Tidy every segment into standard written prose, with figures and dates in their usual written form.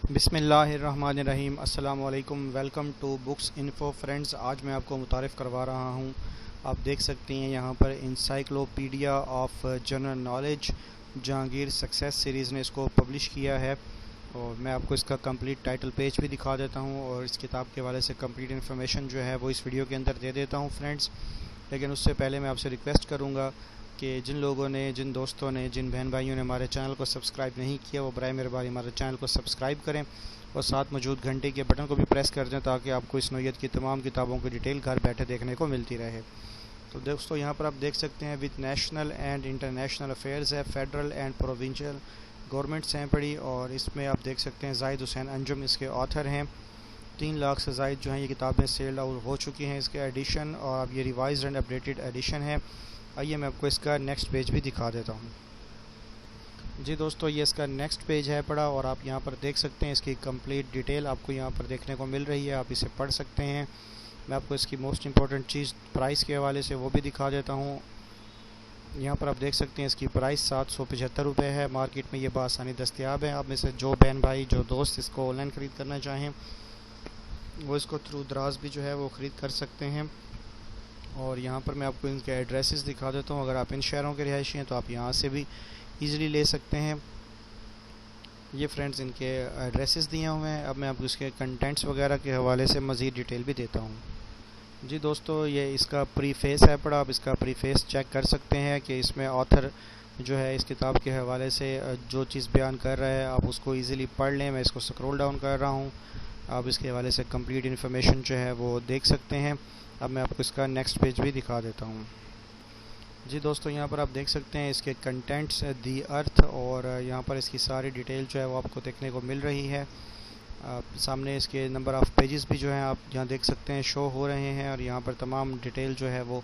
बिस्मिल्लाहिर्रहमानिर्रहीम। अस्सलामु अलैकुम। Welcome to books info friends. आज मैं आपको मुतारिफ़ करवा रहा हूँ। आप देख सकते हैं यहाँ पर encyclopedia of general knowledge Jahangir success series ने इसको पब्लिश किया है और मैं आपको इसका कंप्लीट टाइटल पेज भी दिखा देता हूँ और इस किताब के हवाले से कंप्लीट इन्फॉर्मेशन जो है वो इस वीडियो के अंदर दे देता हूँ फ्रेंड्स। लेकिन उससे पहले मैं आपसे रिक्वेस्ट करूँगा कि जिन लोगों ने, जिन दोस्तों ने, जिन बहन भाइयों ने हमारे चैनल को सब्सक्राइब नहीं किया वो बराए मेहरबानी हमारे चैनल को सब्सक्राइब करें और साथ मौजूद घंटे के बटन को भी प्रेस कर दें ताकि आपको इस नौयत की तमाम किताबों की डिटेल घर बैठे देखने को मिलती रहे। तो दोस्तों यहाँ पर आप देख सकते हैं with national and international affairs है, फेडरल एंड प्रोविंशियल गवर्नमेंट्स हैं पड़ी और इसमें आप देख सकते हैं जाहिद हुसैन अंजुम इसके ऑथर हैं। 3 लाख से ज़ायद जो हैं ये किताबें सेल आउट हो चुकी हैं इसके एडिशन, और अब ये रिवाइज्ड एंड अपडेटेड एडिशन है। आइए मैं आपको इसका नेक्स्ट पेज भी दिखा देता हूँ। जी दोस्तों, ये इसका नेक्स्ट पेज है पड़ा और आप यहाँ पर देख सकते हैं इसकी कंप्लीट डिटेल आपको यहाँ पर देखने को मिल रही है, आप इसे पढ़ सकते हैं। मैं आपको इसकी मोस्ट इंपॉर्टेंट चीज़ प्राइस के हवाले से वो भी दिखा देता हूँ। यहाँ पर आप देख सकते हैं इसकी प्राइस 775 रुपये है। मार्केट में ये बआसानी दस्तयाब है। आप में से जो बहन भाई, जो दोस्त इसको ऑनलाइन ख़रीद करना चाहें वो इसको थ्रू दराज भी जो है वो ख़रीद कर सकते हैं। और यहाँ पर मैं आपको इनके एड्रेसेस दिखा देता हूँ। अगर आप इन शहरों के रिहायशी हैं तो आप यहाँ से भी ईज़िली ले सकते हैं। ये फ्रेंड्स इनके एड्रेसेस दिए हुए हैं। अब मैं आपको इसके कंटेंट्स वगैरह के हवाले से मज़ीद डिटेल भी देता हूँ। जी दोस्तों, ये इसका प्रीफेस है पड़ा। आप इसका प्रीफेस चेक कर सकते हैं कि इसमें ऑथर जो है इस किताब के हवाले से जो चीज़ बयान कर रहा है आप उसको ईज़िली पढ़ लें। मैं इसको स्क्रॉल डाउन कर रहा हूँ, आप इसके हवाले से कंप्लीट इन्फॉर्मेशन जो है वो देख सकते हैं। अब मैं आपको इसका नेक्स्ट पेज भी दिखा देता हूँ। जी दोस्तों, यहाँ पर आप देख सकते हैं इसके कंटेंट्स दी अर्थ और यहाँ पर इसकी सारी डिटेल जो है वो आपको देखने को मिल रही है। सामने इसके नंबर ऑफ़ पेजेस भी जो हैं आप यहाँ देख सकते हैं शो हो रहे हैं और यहाँ पर तमाम डिटेल जो है वो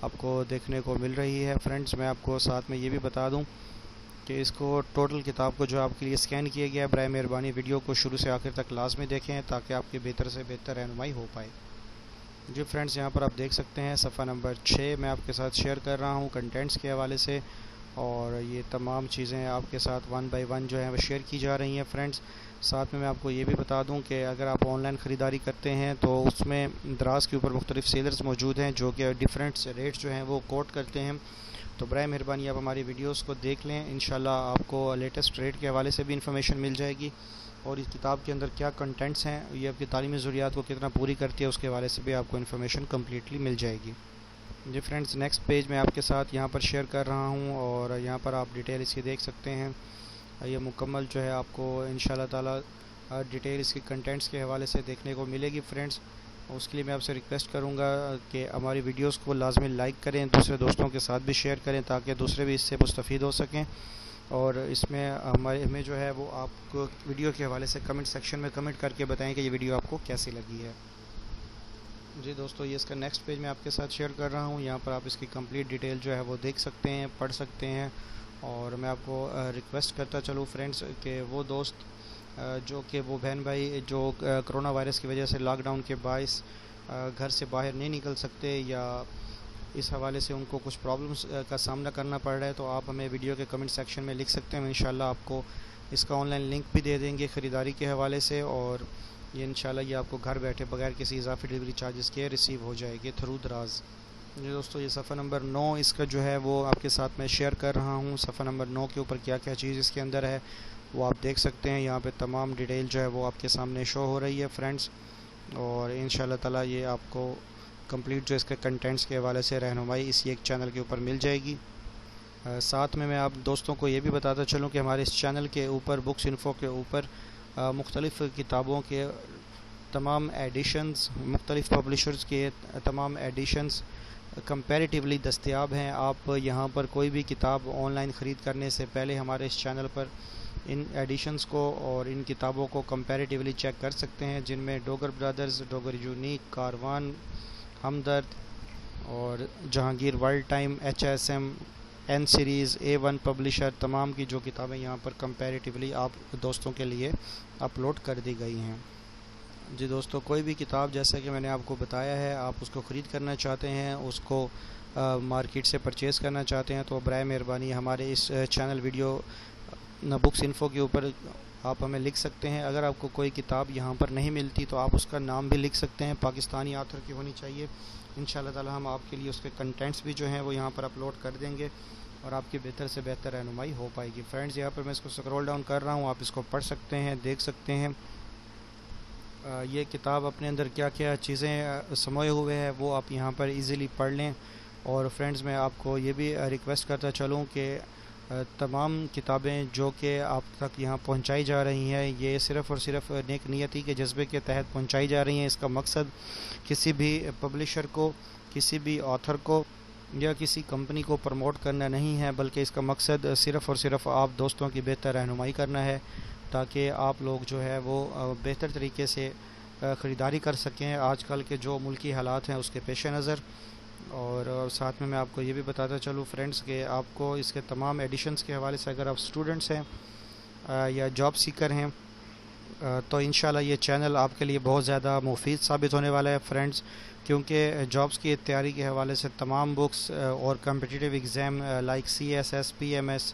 आपको देखने को मिल रही है। फ्रेंड्स, मैं आपको साथ में ये भी बता दूँ कि इसको टोटल किताब को जो आपके लिए स्कैन किया गया है, बराए मेहरबानी वीडियो को शुरू से आखिर तक लाजमी देखें ताकि आपकी बेहतर से बेहतर रहनुमाई हो पाए। जी फ्रेंड्स, यहाँ पर आप देख सकते हैं सफ़ा नंबर 6 मैं आपके साथ शेयर कर रहा हूँ कंटेंट्स के हवाले से, और ये तमाम चीज़ें आपके साथ 1 बाय 1 जो है वो शेयर की जा रही हैं। फ्रेंड्स, साथ में मैं आपको ये भी बता दूं कि अगर आप ऑनलाइन ख़रीदारी करते हैं तो उसमें दराज के ऊपर मुख्तलिफ सेलर्स मौजूद हैं जो कि डिफरेंट रेट्स जो हैं वो कोट करते हैं। तो बराए मेहरबानी आप हमारी वीडियोस को देख लें। इंशाल्लाह आपको लेटेस्ट रेट के हवाले से भी इंफॉर्मेशन मिल जाएगी और इस किताब के अंदर क्या कंटेंट्स हैं, ये आपकी तालीमी ज़रूरियात को कितना पूरी करती है उसके हवाले से भी आपको इन्फॉर्मेशन कम्प्लीटली मिल जाएगी। जी फ्रेंड्स, नेक्स्ट पेज मैं आपके साथ यहाँ पर शेयर कर रहा हूँ और यहाँ पर आप डिटेल इसकी देख सकते हैं। ये मुकम्मल जो है आपको इंशाल्लाह ताला डिटेल इसके कंटेंट्स के हवाले से देखने को मिलेगी। फ्रेंड्स, उसके लिए मैं आपसे रिक्वेस्ट करूँगा कि हमारी वीडियोस को लाजमी लाइक करें, दूसरे दोस्तों के साथ भी शेयर करें ताकि दूसरे भी इससे मुस्तफ़ीद हो सकें। और इसमें हमें जो है वो आपको वीडियो के हवाले से कमेंट सेक्शन में कमेंट करके बताएं कि ये वीडियो आपको कैसी लगी है। जी दोस्तों, ये इसका नेक्स्ट पेज मैं आपके साथ शेयर कर रहा हूँ। यहाँ पर आप इसकी कंप्लीट डिटेल जो है वो देख सकते हैं, पढ़ सकते हैं। और मैं आपको रिक्वेस्ट करता चलूँ फ्रेंड्स कि वो दोस्त जो कि वो बहन भाई जो कोरोना वायरस की वजह से लॉकडाउन के बायस घर से बाहर नहीं निकल सकते या इस हवाले से उनको कुछ प्रॉब्लम्स का सामना करना पड़ रहा है, तो आप हमें वीडियो के कमेंट सेक्शन में लिख सकते हैं। इंशाल्लाह आपको इसका ऑनलाइन लिंक भी दे देंगे ख़रीदारी के हवाले से और ये इंशाल्लाह ये आपको घर बैठे बगैर किसी इजाफी डिलीवरी चार्जेस के रिसीव हो जाएगी थ्रू दराज। जी दोस्तों, ये सफ़ा नंबर 9 इसका जो है वो आपके साथ मैं शेयर कर रहा हूँ। सफ़ा नंबर 9 के ऊपर क्या क्या चीज़ इसके अंदर है वो आप देख सकते हैं। यहाँ पे तमाम डिटेल जो है वो आपके सामने शो हो रही है फ्रेंड्स, और इंशाल्लाह ताला ये आपको कंप्लीट जो इसके कंटेंट्स के हवाले से रहनुमाई इसी एक चैनल के ऊपर मिल जाएगी। साथ में मैं आप दोस्तों को ये भी बताता चलूँ कि हमारे इस चैनल के ऊपर बुक्स इन्फो के ऊपर मुख्तलिफ़ किताबों के तमाम एडिशंस, मुख्तलिफ़ पब्लिशर्स के तमाम एडिशंस कंपैरेटिवली दस्तयाब हैं। आप यहाँ पर कोई भी किताब ऑनलाइन ख़रीद करने से पहले हमारे इस चैनल पर इन एडिशंस को और इन किताबों को कंपैरेटिवली चेक कर सकते हैं, जिनमें डोगर ब्रदर्स, डोगर यूनिक, कारवान, हमदर्द और Jahangir world time, HSM, N series, A1 publisher, तमाम की जो किताबें यहाँ पर कंपैरेटिवली आप दोस्तों के लिए अपलोड कर दी गई हैं। जी दोस्तों, कोई भी किताब जैसा कि मैंने आपको बताया है आप उसको ख़रीद करना चाहते हैं, उसको मार्केट से परचेज़ करना चाहते हैं तो बराए मेहरबानी हमारे इस चैनल वीडियो बुक्स इन्फो के ऊपर आप हमें लिख सकते हैं। अगर आपको कोई किताब यहाँ पर नहीं मिलती तो आप उसका नाम भी लिख सकते हैं, पाकिस्तानी ऑथर की होनी चाहिए। इंशाल्लाह ताला हम आपके लिए उसके कंटेंट्स भी जो हैं वो यहाँ पर अपलोड कर देंगे और आपकी बेहतर से बेहतर रहनुमाई हो पाएगी। फ्रेंड्स, यहाँ पर मैं इसको स्क्रॉल डाउन कर रहा हूँ, आप इसको पढ़ सकते हैं, देख सकते हैं ये किताब अपने अंदर क्या क्या चीज़ें समाये हुए हैं वो आप यहाँ पर इजीली पढ़ लें। और फ्रेंड्स, मैं आपको ये भी रिक्वेस्ट करता चलूँ कि तमाम किताबें जो कि आप तक यहाँ पहुँचाई जा रही हैं, ये सिर्फ़ और सिर्फ नेक नियति के जज्बे के तहत पहुँचाई जा रही हैं। इसका मकसद किसी भी पब्लिशर को, किसी भी ऑथर को या किसी कंपनी को प्रमोट करना नहीं है, बल्कि इसका मकसद सिर्फ़ और सिर्फ आप दोस्तों की बेहतर रहनुमाई करना है, ताकि आप लोग जो है वो बेहतर तरीके से ख़रीदारी कर सकें आजकल के जो मुल्की हालात हैं उसके पेश नज़र। और साथ में मैं आपको ये भी बताता चलूँ फ्रेंड्स कि आपको इसके तमाम एडिशंस के हवाले से, अगर आप स्टूडेंट्स हैं या जॉब सीकर हैं, तो इंशाल्लाह ये चैनल आपके लिए बहुत ज़्यादा मुफीद साबित होने वाला है फ्रेंड्स, क्योंकि जॉब्स की तैयारी के हवाले से तमाम बुक्स और competitive exam like CSS, PMS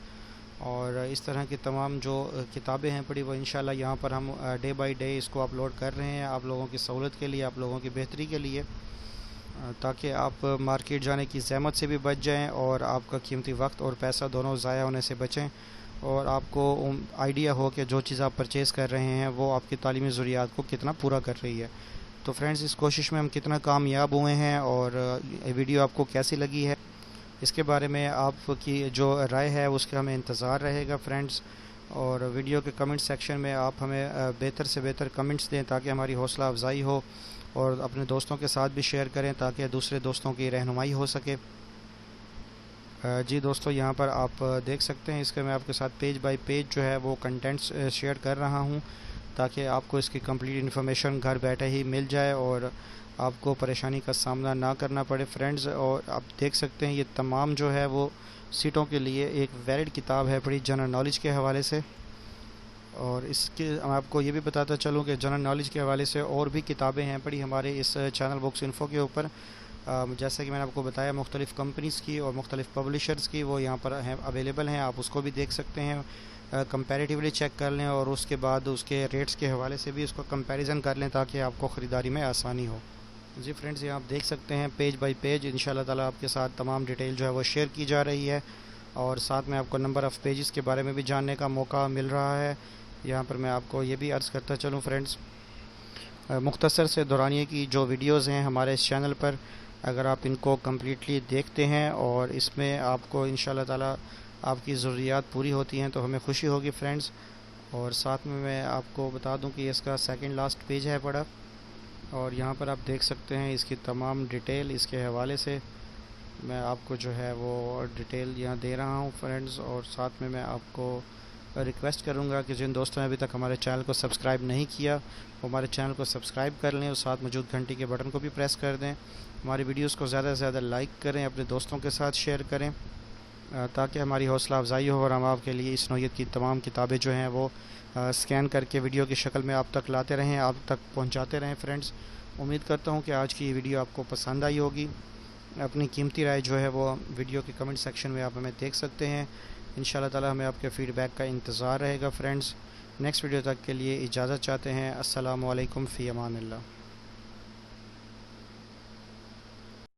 और इस तरह की तमाम जो किताबें हैं पढ़ी, वो इंशाल्लाह यहाँ पर हम डे बाय डे इसको अपलोड कर रहे हैं आप लोगों की सहूलत के लिए, आप लोगों की बेहतरी के लिए, ताकि आप मार्केट जाने की ज़हमत से भी बच जाएं और आपका कीमती वक्त और पैसा दोनों ज़ाया होने से बचें और आपको आइडिया हो कि जो चीज़ आप परचेज़ कर रहे हैं वो आपकी तालीमी ज़रूरियात को कितना पूरा कर रही है। तो फ्रेंड्स, इस कोशिश में हम कितना कामयाब हुए हैं और वीडियो आपको कैसी लगी है, इसके बारे में आपकी जो राय है उसका हमें इंतज़ार रहेगा फ्रेंड्स। और वीडियो के कमेंट सेक्शन में आप हमें बेहतर से बेहतर कमेंट्स दें ताकि हमारी हौसला अफजाई हो, और अपने दोस्तों के साथ भी शेयर करें ताकि दूसरे दोस्तों की रहनुमाई हो सके। जी दोस्तों, यहाँ पर आप देख सकते हैं, इसके मैं आपके साथ पेज बाय पेज जो है वो कंटेंट्स शेयर कर रहा हूँ ताकि आपको इसकी कंप्लीट इन्फॉर्मेशन घर बैठे ही मिल जाए और आपको परेशानी का सामना ना करना पड़े फ्रेंड्स। और आप देख सकते हैं ये तमाम जो है वो सीटों के लिए एक वैलिड किताब है बड़ी जनरल नॉलेज के हवाले से। और इसके मैं आपको ये भी बताता चलूँ कि जनरल नॉलेज के हवाले से और भी किताबें हैं पड़ी हमारे इस चैनल बुक्स इन्फो के ऊपर। जैसा कि मैंने आपको बताया, मुख्तलिफ़ कंपनीज़ की और मुख्तलिफ़ पब्लिशर्स की वो यहाँ पर हैं, अवेलेबल हैं, आप उसको भी देख सकते हैं, कंपैरेटिवली चेक कर लें और उसके बाद उसके रेट्स के हवाले से भी उसको कंपैरिजन कर लें ताकि आपको ख़रीदारी में आसानी हो। जी फ्रेंड्स, ये आप देख सकते हैं पेज बाय पेज इंशाल्लाह ताला आपके साथ तमाम डिटेल जो है वो शेयर की जा रही है और साथ में आपको नंबर ऑफ़ पेजेस के बारे में भी जानने का मौका मिल रहा है। यहाँ पर मैं आपको ये भी अर्ज़ करता चलूँ फ्रेंड्स, मुख्तसर से दौरानिए की जो वीडियोज़ हैं हमारे इस चैनल पर, अगर आप इनको कम्प्लीटली देखते हैं और इसमें आपको इंशाल्लाह ताला आपकी ज़रूरियात पूरी होती हैं तो हमें खुशी होगी फ्रेंड्स। और साथ में मैं आपको बता दूं कि इसका सेकंड लास्ट पेज है पड़ा, और यहाँ पर आप देख सकते हैं इसकी तमाम डिटेल इसके हवाले से मैं आपको जो है वो डिटेल यहाँ दे रहा हूँ फ्रेंड्स। और साथ में मैं आपको रिक्वेस्ट करूँगा कि जिन दोस्तों ने अभी तक हमारे चैनल को सब्सक्राइब नहीं किया वो हमारे चैनल को सब्सक्राइब कर लें और साथ मौजूद घंटी के बटन को भी प्रेस कर दें। हमारी वीडियोस को ज़्यादा से ज़्यादा लाइक करें, अपने दोस्तों के साथ शेयर करें ताकि हमारी हौसला अफजाई हो और हम आपके लिए इस नौयत की तमाम किताबें जो हैं वो स्कैन करके वीडियो की शक्ल में आप तक लाते रहें, आप तक पहुँचाते रहें फ्रेंड्स। उम्मीद करता हूँ कि आज की ये वीडियो आपको पसंद आई होगी। अपनी कीमती राय जो है वो वीडियो के कमेंट सेक्शन में आप हमें देख सकते हैं। इंशाल्लाह ताला हमें आपके फ़ीडबैक का इंतज़ार रहेगा फ्रेंड्स। नेक्स्ट वीडियो तक के लिए इजाज़त चाहते हैं। अस्सलामु अलैकुम फ़ी अमानिल्लाह।